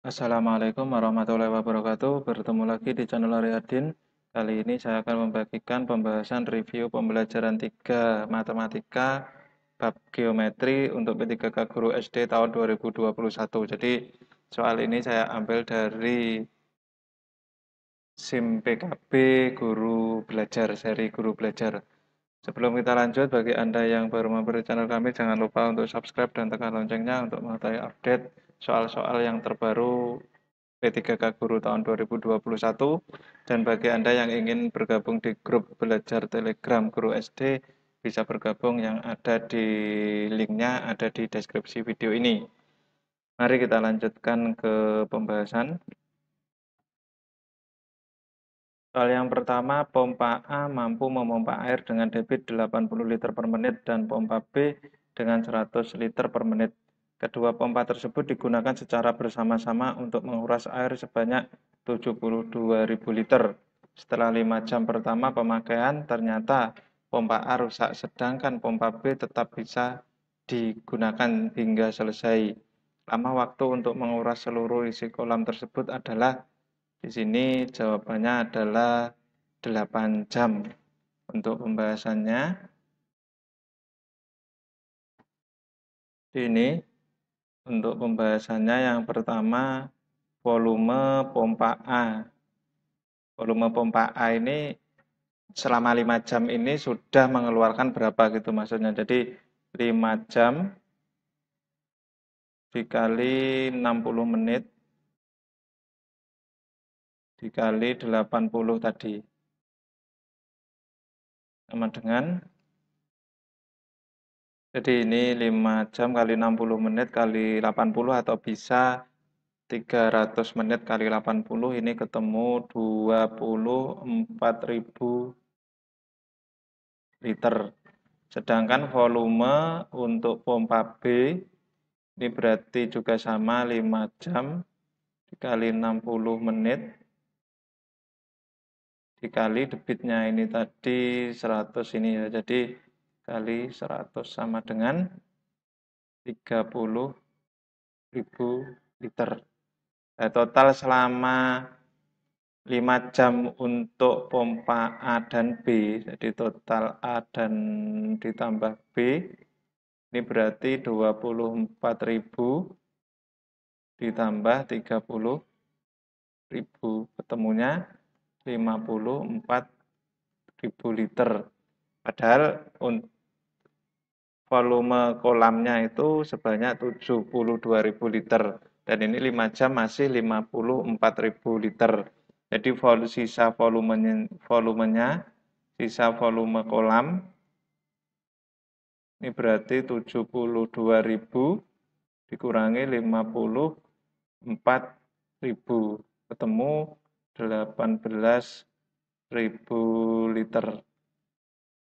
Assalamualaikum warahmatullahi wabarakatuh. Bertemu lagi di channel Ariadin. Kali ini saya akan membagikan pembahasan review pembelajaran 3 Matematika bab Geometri untuk P3K Guru SD tahun 2021. Jadi soal ini saya ambil dari SIM PKB Guru Belajar, seri Guru Belajar. Sebelum kita lanjut, bagi Anda yang baru mampir di channel kami, jangan lupa untuk subscribe dan tekan loncengnya untuk mengetahui update soal-soal yang terbaru P3K Guru tahun 2021. Dan bagi Anda yang ingin bergabung di grup belajar Telegram Guru SD, bisa bergabung yang ada di linknya ada di deskripsi video ini. Mari kita lanjutkan ke pembahasan. Soal yang pertama, pompa A mampu memompa air dengan debit 80 liter per menit dan pompa B dengan 100 liter per menit. Kedua pompa tersebut digunakan secara bersama-sama untuk menguras air sebanyak 72.000 liter. Setelah 5 jam pertama pemakaian, ternyata pompa A rusak, sedangkan pompa B tetap bisa digunakan hingga selesai. Lama waktu untuk menguras seluruh isi kolam tersebut adalah, di sini jawabannya adalah 8 jam. Untuk pembahasannya, ini untuk pembahasannya yang pertama, volume pompa A. Volume pompa A ini selama 5 jam ini sudah mengeluarkan berapa gitu maksudnya. Jadi 5 jam dikali 60 menit dikali 80 tadi. Sama dengan, jadi ini 5 jam kali 60 menit kali 80 atau bisa 300 menit kali 80, ini ketemu 24.000 liter. Sedangkan volume untuk pompa B ini berarti juga sama 5 jam dikali 60 menit dikali debitnya ini tadi 100 ini ya. Jadi kali 100 sama dengan 30.000 liter. Nah, total selama 5 jam untuk pompa A dan B, jadi total A dan ditambah B, ini berarti 24.000 ditambah 30.000, ketemunya 54.000 liter. Padahal volume kolamnya itu sebanyak 72.000 liter. Dan ini 5 jam masih 54.000 liter. Jadi sisa volumenya, sisa volume kolam, ini berarti 72.000 dikurangi 54.000. Ketemu 18.000 liter.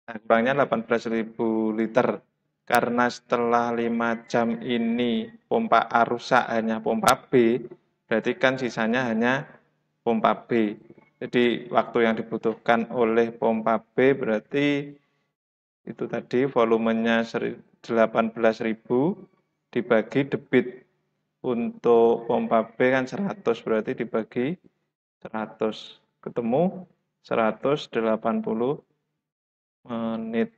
Nah, kurangnya 18.000 liter. Karena setelah 5 jam ini pompa A rusak hanya pompa B, berarti kan sisanya hanya pompa B. Jadi waktu yang dibutuhkan oleh pompa B berarti itu tadi volumenya 18.000 dibagi debit. Untuk pompa B kan 100, berarti dibagi 100. Ketemu 180 menit.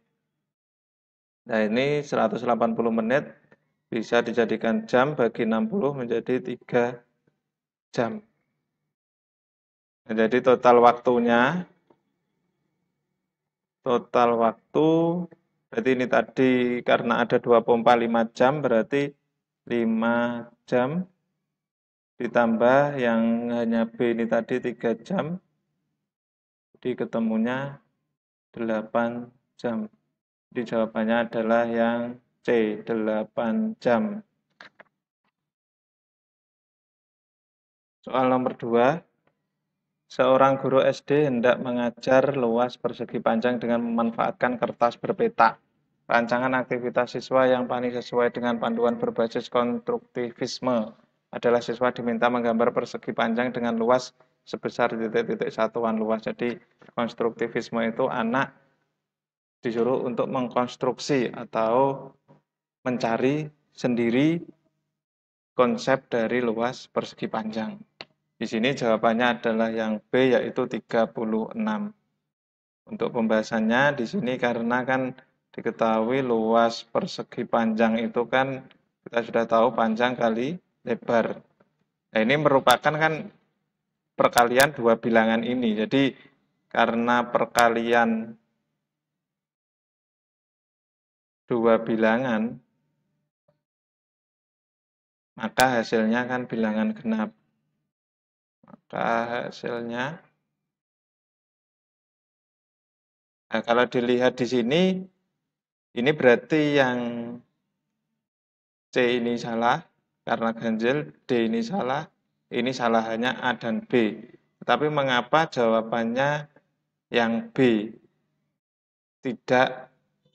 Nah, ini 180 menit bisa dijadikan jam, bagi 60 menjadi 3 jam. Nah, jadi total waktu, berarti ini tadi karena ada 2 pompa 5 jam, berarti 5 jam ditambah yang hanya B ini tadi 3 jam, jadi ketemunya 8 jam. Jadi jawabannya adalah yang C, 8 jam. Soal nomor 2, seorang guru SD hendak mengajar luas persegi panjang dengan memanfaatkan kertas berpeta. Rancangan aktivitas siswa yang paling sesuai dengan panduan berbasis konstruktivisme adalah siswa diminta menggambar persegi panjang dengan luas sebesar titik-titik satuan luas. Jadi konstruktivisme itu anak disuruh untuk mengkonstruksi atau mencari sendiri konsep dari luas persegi panjang. Di sini jawabannya adalah yang B, yaitu 36. Untuk pembahasannya di sini karena kan diketahui luas persegi panjang itu kan kita sudah tahu panjang kali lebar. Nah, ini merupakan kan perkalian dua bilangan ini. Jadi karena perkalian dua bilangan, maka hasilnya kan bilangan genap. Maka hasilnya, nah kalau dilihat di sini, ini berarti yang C ini salah, karena ganjil, D ini salah hanya A dan B. Tapi mengapa jawabannya yang B, tidak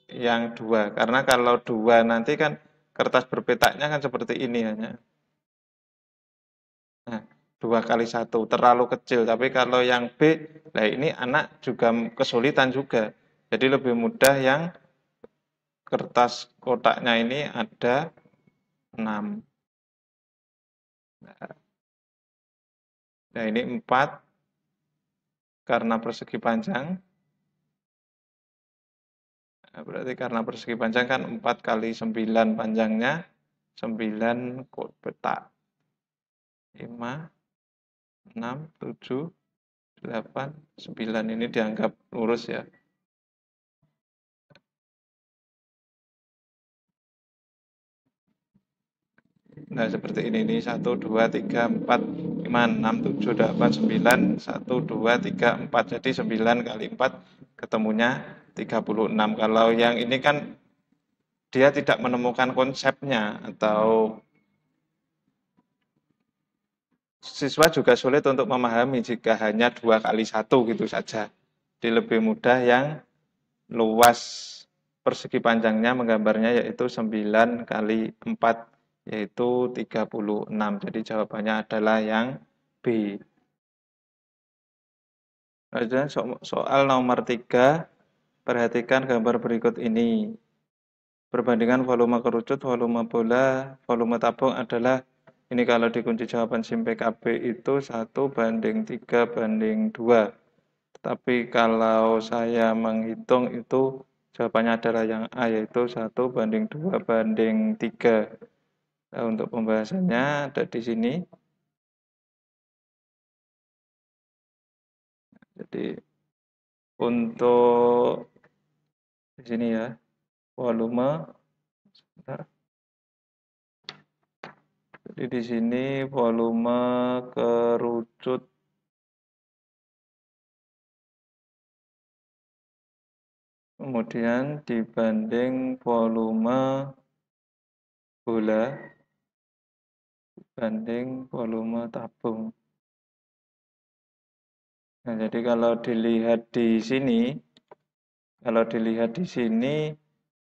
yang 2? Karena kalau 2 nanti kan kertas berpetaknya kan seperti ini hanya. Nah, 2 kali 1 terlalu kecil. Tapi kalau yang B, nah ini anak juga kesulitan juga. Jadi lebih mudah yang kertas kotaknya ini ada 6. Nah, ini 4 karena persegi panjang. Nah, berarti karena persegi panjang kan 4 kali 9 panjangnya, 9 kotak. 5, 6, 7, 8, 9. Ini dianggap lurus ya. Nah, seperti ini 1, 2, 3, 4, 5, 6, 7, 8, 9, 1, 2, 3, 4. Jadi 9 kali 4 ketemunya 36. Kalau yang ini kan dia tidak menemukan konsepnya, atau siswa juga sulit untuk memahami jika hanya 2 kali 1 gitu saja. Jadi lebih mudah yang luas persegi panjangnya menggambarnya yaitu 9 kali 4 yaitu 36. Jadi jawabannya adalah yang B. Kemudian soal nomor 3, perhatikan gambar berikut ini. Perbandingan volume kerucut, volume bola, volume tabung adalah, ini kalau dikunci jawaban SIM PKB itu 1:3:2. Tapi kalau saya menghitung itu jawabannya adalah yang A, yaitu 1:2:3. Nah, untuk pembahasannya ada di sini. Jadi untuk di sini ya, volume. Sebentar. Jadi di sini volume kerucut kemudian dibanding volume bola dibanding volume tabung. Nah, jadi kalau dilihat di sini,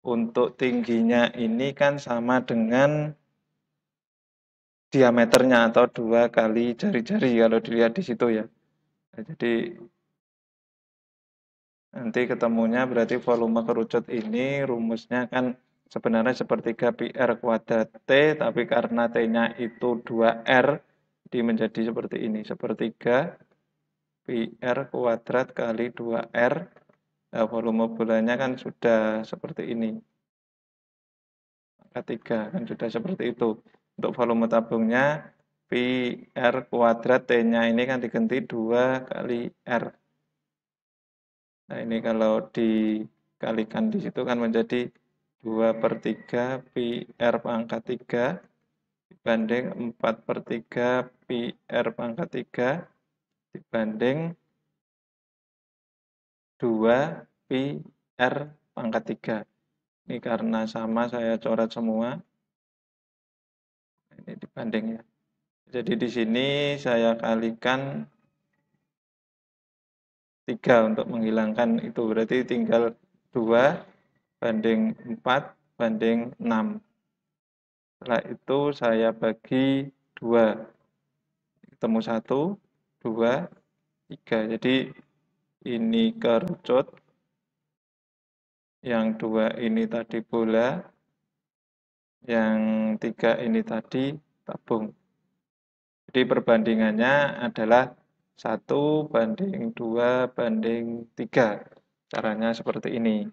untuk tingginya ini kan sama dengan diameternya atau 2 kali jari-jari kalau dilihat di situ ya. Nah, jadi nanti ketemunya berarti volume kerucut ini rumusnya kan sebenarnya sepertiga pi R kuadrat T, tapi karena T-nya itu 2R, jadi menjadi seperti ini, sepertiga pi R kuadrat kali 2R. Nah, volume bolanya kan sudah seperti ini. Angka 3 kan sudah seperti itu. Untuk volume tabungnya pi R kuadrat, T-nya ini kan diganti 2 kali R. Nah, ini kalau dikalikan di situ kan menjadi 2/3 pi R pangkat 3 dibanding 4/3 pi R pangkat 3 dibanding 2 pi R pangkat 3. Ini karena sama saya coret semua. Ini dibanding ya. Jadi di sini saya kalikan 3 untuk menghilangkan itu. Berarti tinggal 2 banding 4 banding 6. Setelah itu saya bagi 2. Ketemu 1, 2, 3. Jadi ini kerucut. Yang 2 ini tadi bola. Yang 3 ini tadi tabung. Jadi perbandingannya adalah 1:2:3. Caranya seperti ini.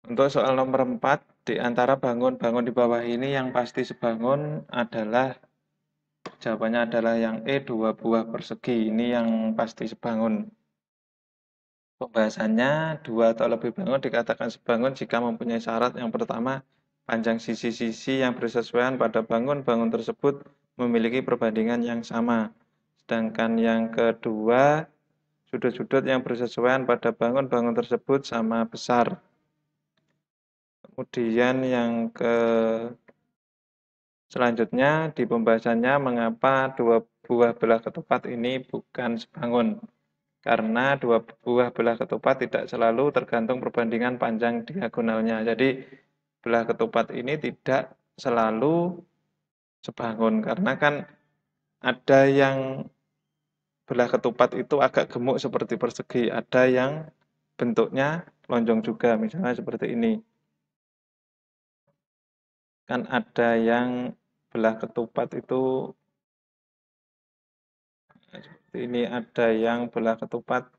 Untuk soal nomor 4, di antara bangun-bangun di bawah ini yang pasti sebangun adalah, jawabannya adalah yang E, 2 buah persegi. Ini yang pasti sebangun. Pembahasannya, 2 atau lebih bangun dikatakan sebangun jika mempunyai syarat yang pertama, panjang sisi-sisi yang bersesuaian pada bangun-bangun tersebut memiliki perbandingan yang sama. Sedangkan yang kedua, sudut-sudut yang bersesuaian pada bangun-bangun tersebut sama besar. Kemudian yang selanjutnya di pembahasannya mengapa dua buah belah ketupat ini bukan sebangun. Karena dua buah belah ketupat tidak selalu tergantung perbandingan panjang diagonalnya. Jadi belah ketupat ini tidak selalu sebangun. Karena kan ada yang belah ketupat itu agak gemuk seperti persegi. Ada yang bentuknya lonjong juga, misalnya seperti ini. Kan ada yang belah ketupat itu seperti ini, ada yang belah ketupat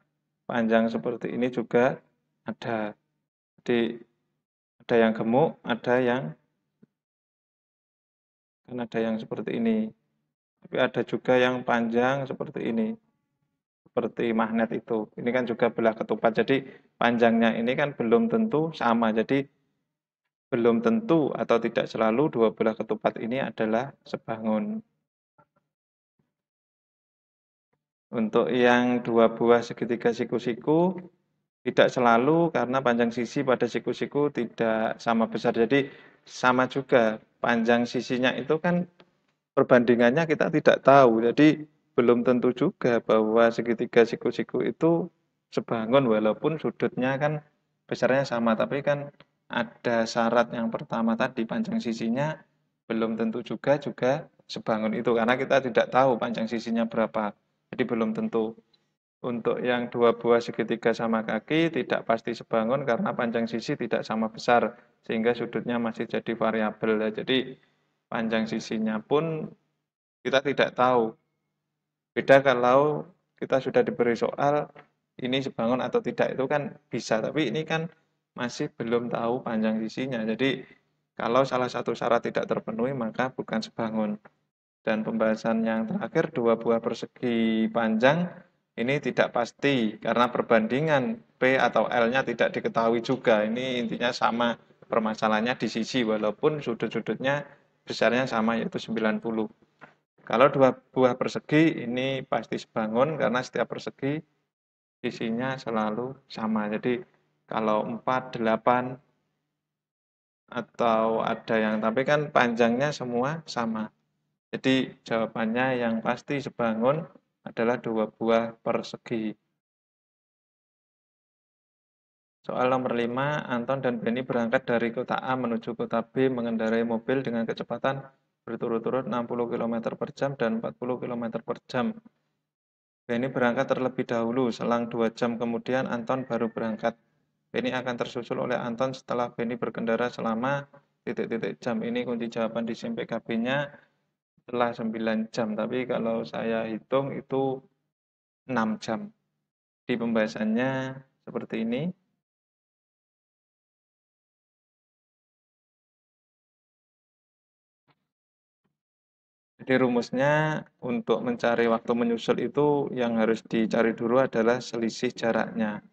panjang seperti ini juga ada. Jadi ada yang gemuk, ada yang seperti ini. Tapi ada juga yang panjang seperti ini. Seperti magnet itu. Ini kan juga belah ketupat. Jadi panjangnya ini kan belum tentu sama. Jadi belum tentu atau tidak selalu dua belah ketupat ini adalah sebangun. Untuk yang dua buah segitiga siku-siku tidak selalu karena panjang sisi pada siku-siku tidak sama besar. Jadi sama juga panjang sisinya itu kan perbandingannya kita tidak tahu. Jadi belum tentu juga bahwa segitiga siku-siku itu sebangun walaupun sudutnya kan besarnya sama. Tapi kan ada syarat yang pertama tadi panjang sisinya belum tentu juga sebangun itu karena kita tidak tahu panjang sisinya berapa. Jadi belum tentu. Untuk yang dua buah segitiga sama kaki tidak pasti sebangun karena panjang sisi tidak sama besar sehingga sudutnya masih jadi variabel. Jadi panjang sisinya pun kita tidak tahu. Beda kalau kita sudah diberi soal ini sebangun atau tidak itu kan bisa, tapi ini kan masih belum tahu panjang sisinya. Jadi kalau salah satu syarat tidak terpenuhi maka bukan sebangun. Dan pembahasan yang terakhir, dua buah persegi panjang ini tidak pasti karena perbandingan P atau L-nya tidak diketahui juga. Ini intinya sama permasalahannya di sisi walaupun sudut-sudutnya besarnya sama yaitu 90. Kalau dua buah persegi ini pasti sebangun karena setiap persegi sisinya selalu sama. Jadi kalau 4, 8 atau ada yang tapi kan panjangnya semua sama. Jadi jawabannya yang pasti sebangun adalah dua buah persegi. Soal nomor 5, Anton dan Benny berangkat dari kota A menuju kota B mengendarai mobil dengan kecepatan berturut-turut 60 km per jam dan 40 km per jam. Benny berangkat terlebih dahulu, selang 2 jam kemudian Anton baru berangkat. Benny akan tersusul oleh Anton setelah Benny berkendara selama titik-titik jam. Ini kunci jawaban di SIM PKB-nya setelah 9 jam, tapi kalau saya hitung itu 6 jam. Di pembahasannya seperti ini. Jadi rumusnya untuk mencari waktu menyusul itu yang harus dicari dulu adalah selisih jaraknya.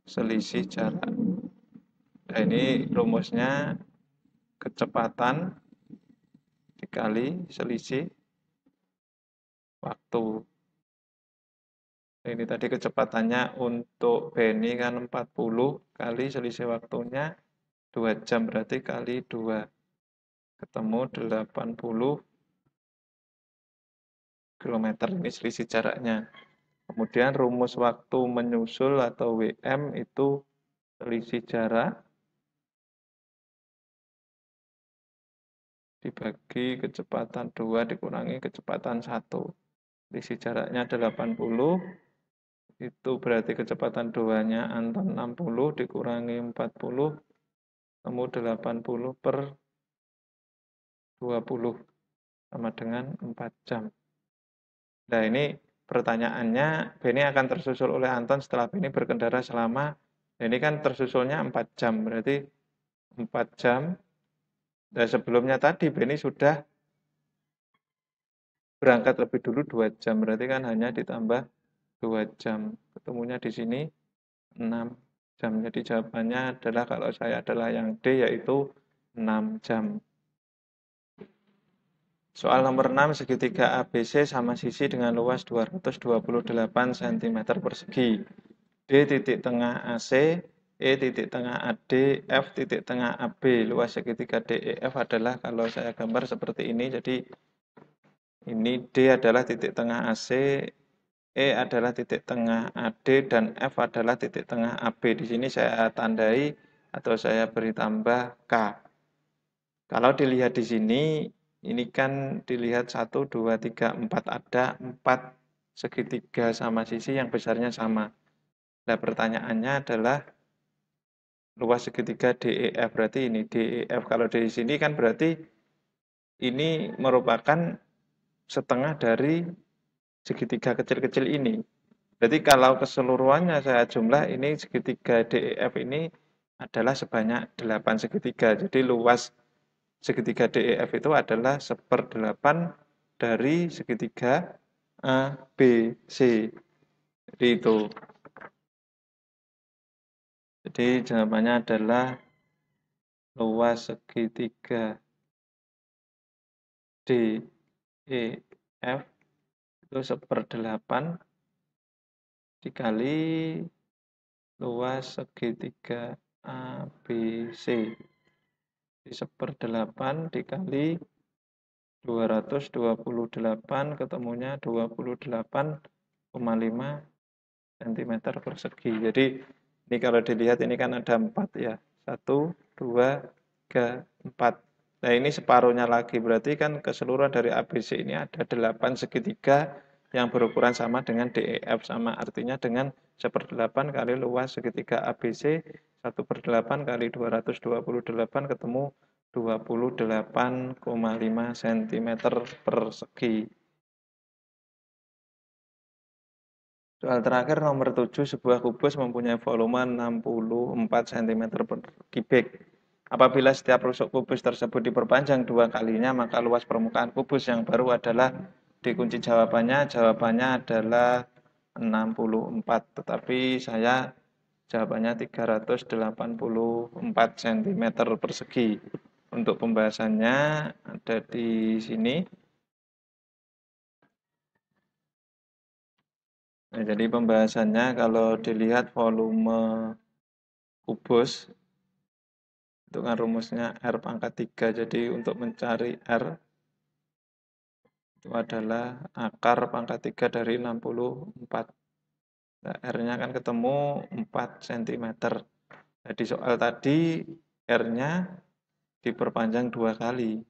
Selisih jarak. Nah, ini rumusnya kecepatan dikali selisih waktu. Ini tadi kecepatannya untuk Benny kan 40 kali selisih waktunya 2 jam berarti kali 2. Ketemu 80 km ini selisih jaraknya. Kemudian rumus waktu menyusul atau WM itu selisih jarak dibagi kecepatan 2 dikurangi kecepatan 1. Selisih jaraknya 80, itu berarti kecepatan 2-nya Anton 60 dikurangi 40, ketemu 80 per 20 sama dengan 4 jam. Nah, ini pertanyaannya, Beni akan tersusul oleh Anton setelah Beni berkendara selama, ini kan tersusulnya 4 jam, berarti 4 jam. Dan sebelumnya tadi Beni sudah berangkat lebih dulu 2 jam, berarti kan hanya ditambah 2 jam. Ketemunya di sini 6 jam. Jadi jawabannya adalah kalau saya adalah yang D, yaitu 6 jam. Soal nomor 6, segitiga ABC sama sisi dengan luas 228 cm persegi. D titik tengah AC, E titik tengah AD, F titik tengah AB. Luas segitiga DEF adalah, kalau saya gambar seperti ini, jadi ini D adalah titik tengah AC, E adalah titik tengah AD, dan F adalah titik tengah AB. Di sini saya tandai atau saya beri tambah K. Kalau dilihat di sini, ini kan dilihat 1, 2, 3, 4. Ada 4 segitiga sama sisi yang besarnya sama. Nah, pertanyaannya adalah luas segitiga DEF. Berarti ini DEF. Kalau di sini kan berarti ini merupakan setengah dari segitiga kecil-kecil ini. Berarti kalau keseluruhannya saya jumlah, ini segitiga DEF ini adalah sebanyak 8 segitiga. Jadi luas segitiga DEF itu adalah 1/8 dari segitiga ABC. Jadi itu. Jadi jawabannya adalah luas segitiga DEF itu 1/8 dikali luas segitiga ABC. Jadi 1/8 dikali 228, ketemunya 28,5 cm persegi. Jadi ini kalau dilihat ini kan ada 4 ya. 1, 2, 3, 4. Nah, ini separuhnya lagi, berarti kan keseluruhan dari ABC ini ada 8 segitiga yang berukuran sama dengan DEF, sama artinya dengan 1/8 kali luas segitiga ABC, 1/8 kali 228 ketemu 28,5 cm persegi. Soal terakhir nomor 7, sebuah kubus mempunyai volume 64 cm per kubik. Apabila setiap rusuk kubus tersebut diperpanjang 2 kalinya, maka luas permukaan kubus yang baru adalah, dikunci jawabannya adalah 64. Tetapi saya jawabannya 384 cm persegi. Untuk pembahasannya ada di sini. Nah, jadi pembahasannya kalau dilihat volume kubus, itu kan rumusnya R pangkat 3. Jadi untuk mencari R, itu adalah akar pangkat 3 dari 64. Nah, R-nya kan ketemu 4 cm. Jadi soal tadi R-nya diperpanjang 2 kali.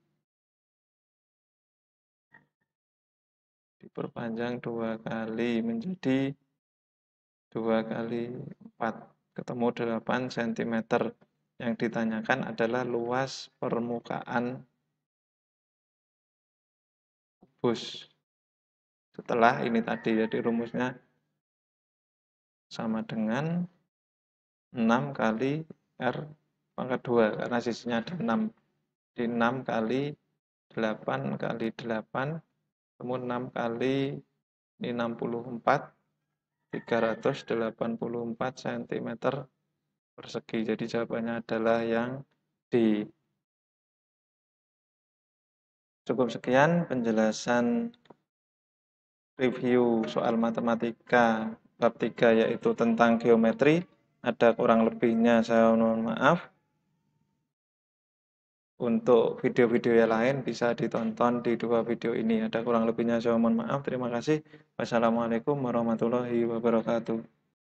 Diperpanjang 2 kali menjadi 2 kali 4. Ketemu 8 cm. Yang ditanyakan adalah luas permukaan kubus. Setelah ini tadi, jadi rumusnya sama dengan 6 kali R pangkat 2, karena sisinya ada 6. Di 6 kali 8 kali 8, kemudian 6 kali ini 64, 384 cm persegi. Jadi jawabannya adalah yang D. Cukup sekian penjelasan review soal matematika bab 3, yaitu tentang geometri. Ada kurang lebihnya saya mohon maaf. Untuk video-video yang lain bisa ditonton di 2 video ini. Ada kurang lebihnya saya mohon maaf. Terima kasih. Wassalamualaikum warahmatullahi wabarakatuh.